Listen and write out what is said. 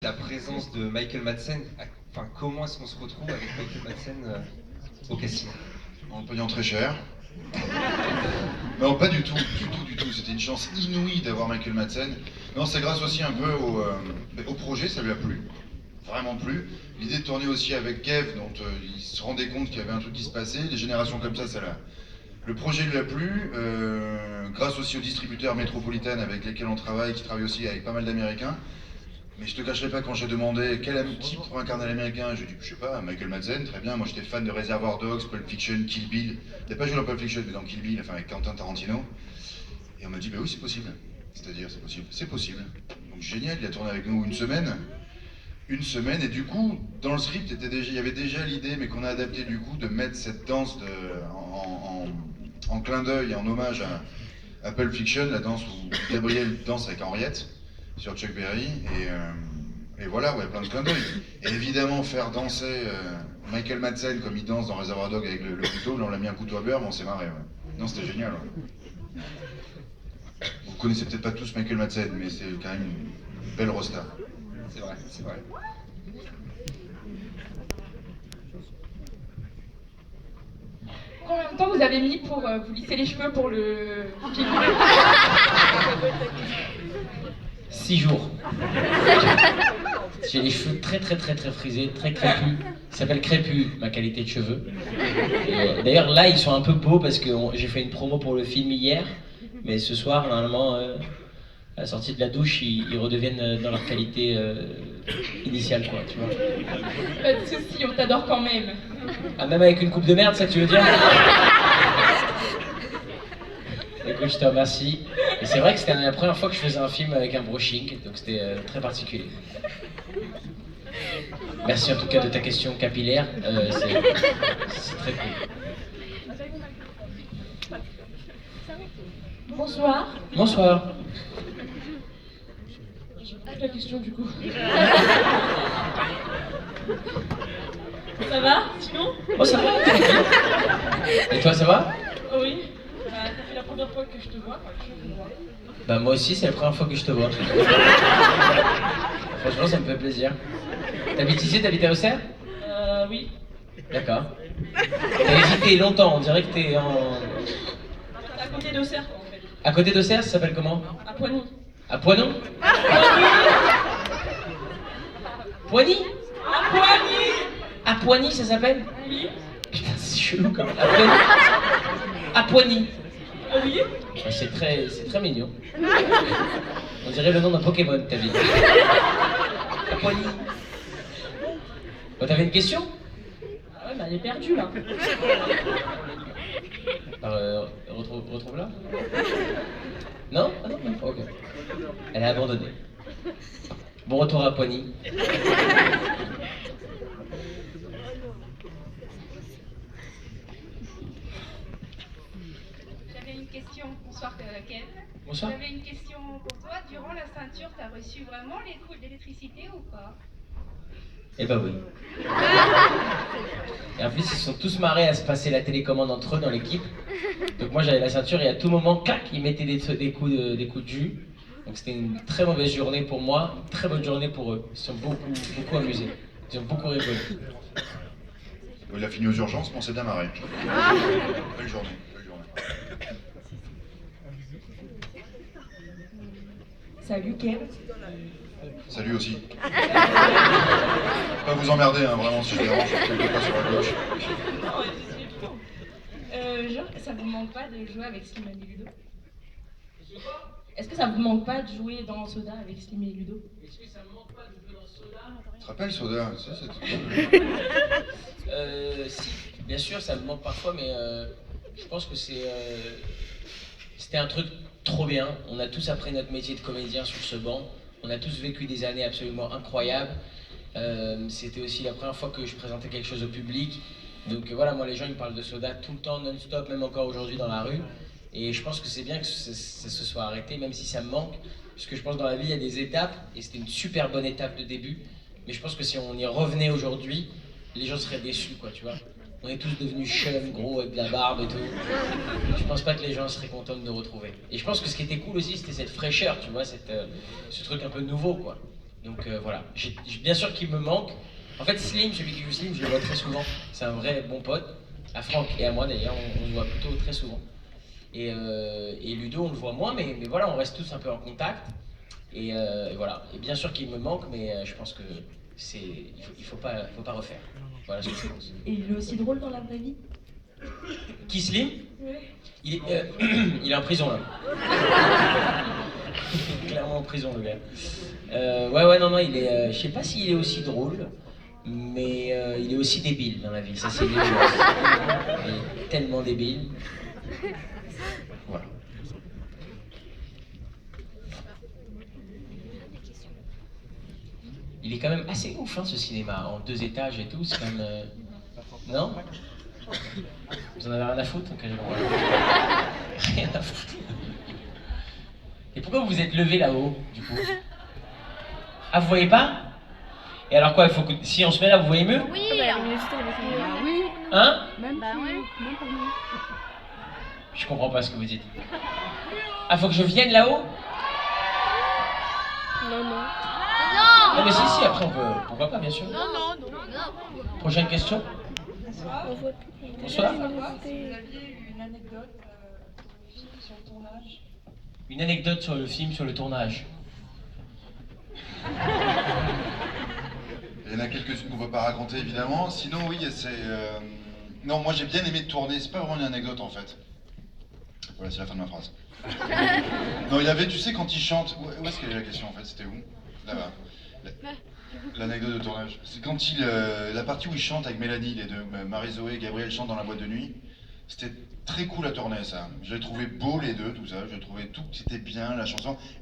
La présence de Michael Madsen, enfin comment est-ce qu'on se retrouve avec Michael Madsen au casino? En payant très cher. Non, pas du tout, du tout. C'était une chance inouïe d'avoir Michael Madsen. Non, c'est grâce aussi un peu au projet, ça lui a plu. Vraiment plu. L'idée de tourner aussi avec Kev, dont il se rendait compte qu'il y avait un truc qui se passait. Les générations comme ça l'a. Le projet lui a plu, grâce aussi aux distributeurs Metropolitan avec lesquels on travaille, qui travaillent aussi avec pas mal d'Américains. Mais je te cacherai pas, quand j'ai demandé quel type pour incarner l'américain, j'ai dit, je sais pas, Michael Madsen, très bien. Moi j'étais fan de Reservoir Dogs, Pulp Fiction, Kill Bill. Il n'a pas joué dans Pulp Fiction, mais dans Kill Bill, enfin avec Quentin Tarantino. Et on m'a dit, bah oui, c'est possible. C'est-à-dire, c'est possible. C'est possible. Donc génial, il a tourné avec nous une semaine. Une semaine, et du coup, dans le script, il y avait déjà l'idée, mais qu'on a adapté du coup, de mettre cette danse en clin d'œil et en hommage à Pulp Fiction, la danse où Gabriel danse avec Henriette sur Chuck Berry, et voilà, ouais, plein de clins d'œil. Et évidemment, faire danser Michael Madsen comme il danse dans Reservoir Dogs avec le couteau, là on l'a mis un couteau à beurre, mais on s'est marré. Ouais. Non, c'était génial. Ouais. Vous connaissez peut-être pas tous Michael Madsen, mais c'est quand même une belle rosta. C'est vrai, c'est vrai. Combien de temps vous avez mis pour vous lisser les cheveux pour le film? 6 jours. J'ai les cheveux très frisés, très crépus. Ça s'appelle crépus, ma qualité de cheveux. D'ailleurs là ils sont un peu beaux parce que j'ai fait une promo pour le film hier. Mais ce soir normalement, à la sortie de la douche, ils redeviennent dans leur qualité initiale quoi, tu vois. Pas de soucis, on t'adore quand même. Ah, même avec une coupe de merde, ça que tu veux dire? Écoute, je te remercie. Et c'est vrai que c'était la première fois que je faisais un film avec un brushing, donc c'était très particulier. Merci en tout cas de ta question capillaire, c'est très cool. Bonsoir. Bonsoir. La question du coup. Ça va, sinon? Oh, ça va. Et toi, ça va? Oui. Ça fait la première fois que je te vois. Bah moi aussi, c'est la première fois que je te vois. Franchement, ça me fait plaisir. T'habites ici, t'habites à Auxerre? Oui. D'accord. T'as hésité longtemps, on dirait que t'es en... À côté d'Auxerre, en fait. À côté d'Auxerre, ça s'appelle comment? À Poigny. À Poinon? Poigny? À Poigny. À Poigny, ça s'appelle? Oui. Putain, c'est chelou comme... À Poigny. Oui. Ah, c'est très mignon. On dirait le nom d'un Pokémon, ta vie. À Poigny. Bon, t'avais une question? Ah ouais, bah elle est perdue là. Alors, retrouve-la. Non? Ah non, ok. Elle est abandonnée. Bon retour à Poigny. J'avais une question, bonsoir Kev. Bonsoir. J'avais une question pour toi. Durant la ceinture, t'as reçu vraiment les coups d'électricité ou pas? Eh ben oui. Et en plus, ils sont tous marrés à se passer la télécommande entre eux dans l'équipe. Donc moi j'avais la ceinture et à tout moment, clac, ils mettaient des coups de jus. Donc c'était une très mauvaise journée pour moi, une très bonne journée pour eux. Ils se sont beaucoup amusés. Ils ont beaucoup rigolé. Il a fini aux urgences, mais on s'est bien marré. Belle journée, belle journée. Salut Kev. Salut aussi. Pas vous emmerder, hein, vraiment, si je dérange quelque part sur la gauche. Genre, ça vous manque pas de jouer avec Slim et Ludo? Est-ce que ça vous manque pas de jouer dans Soda avec Slim et Ludo? Est-ce que ça me manque pas de jouer dans Soda? Tu te rappelles, Soda? Si, bien sûr, ça me manque parfois, mais je pense que c'était un truc trop bien. On a tous appris notre métier de comédien sur ce banc. On a tous vécu des années absolument incroyables. C'était aussi la première fois que je présentais quelque chose au public. Donc voilà, moi les gens ils me parlent de Soda tout le temps, non-stop, même encore aujourd'hui dans la rue. Et je pense que c'est bien que ça se soit arrêté, même si ça me manque. Parce que je pense que dans la vie il y a des étapes, et c'était une super bonne étape de début. Mais je pense que si on y revenait aujourd'hui, les gens seraient déçus, quoi, tu vois. On est tous devenus chefs, gros, avec de la barbe et tout. Je pense pas que les gens seraient contents de nous retrouver. Et je pense que ce qui était cool aussi, c'était cette fraîcheur, tu vois, ce truc un peu nouveau, quoi. Donc voilà, bien sûr qu'il me manque. En fait, Slim, celui qui joue Slim, je le vois très souvent. C'est un vrai bon pote. À Franck et à moi d'ailleurs, on se voit plutôt très souvent. Et Ludo, on le voit moins, mais voilà, on reste tous un peu en contact. Et voilà. Et bien sûr qu'il me manque, mais je pense que il faut pas refaire. Voilà ce que je pense. Et il est aussi drôle dans la vraie vie? Qui, Slim? Ouais. Il est en prison là. Il est clairement en prison le gars. Ouais, non, il est. Je sais pas s'il est aussi drôle, mais il est aussi débile dans la vie. Ça c'est l'évidence. Il est tellement débile. Voilà. Il est quand même assez ouf ce cinéma, en 2 étages et tout, c'est quand même... Non? Vous en avez rien à foutre? Rien à foutre. Et pourquoi vous vous êtes levé là-haut, du coup? Ah, vous voyez pas? Et alors quoi, il faut que... Si on se met là, vous voyez mieux? Oui. Oui. Hein? Même Bah ouais. même pour nous. Je comprends pas ce que vous dites. Ah, faut que je vienne là-haut? Non. Non mais si, après on peut... Pourquoi pas, bien sûr. Non. Prochaine question? On voit plus. Bonsoir. Vous aviez une anecdote pour le film sur le tournage? Une anecdote sur le film, sur le tournage. Il y en a quelques-unes qu'on ne peut pas raconter évidemment. Sinon, oui, c'est. Non, moi j'ai bien aimé tourner. C'est pas vraiment une anecdote en fait. Voilà, c'est la fin de ma phrase. Non, il y avait, tu sais, quand il chante. Où est-ce qu'elle est la question en fait? C'était où? Là-bas. L'anecdote de tournage. C'est quand la partie où il chante avec Mélanie, les deux, Marie-Zoé et Gabriel chantent dans la boîte de nuit. C'était très cool à tourner ça. Je l'ai trouvé beau les deux, tout ça. Je trouvais tout, c'était bien, la chanson.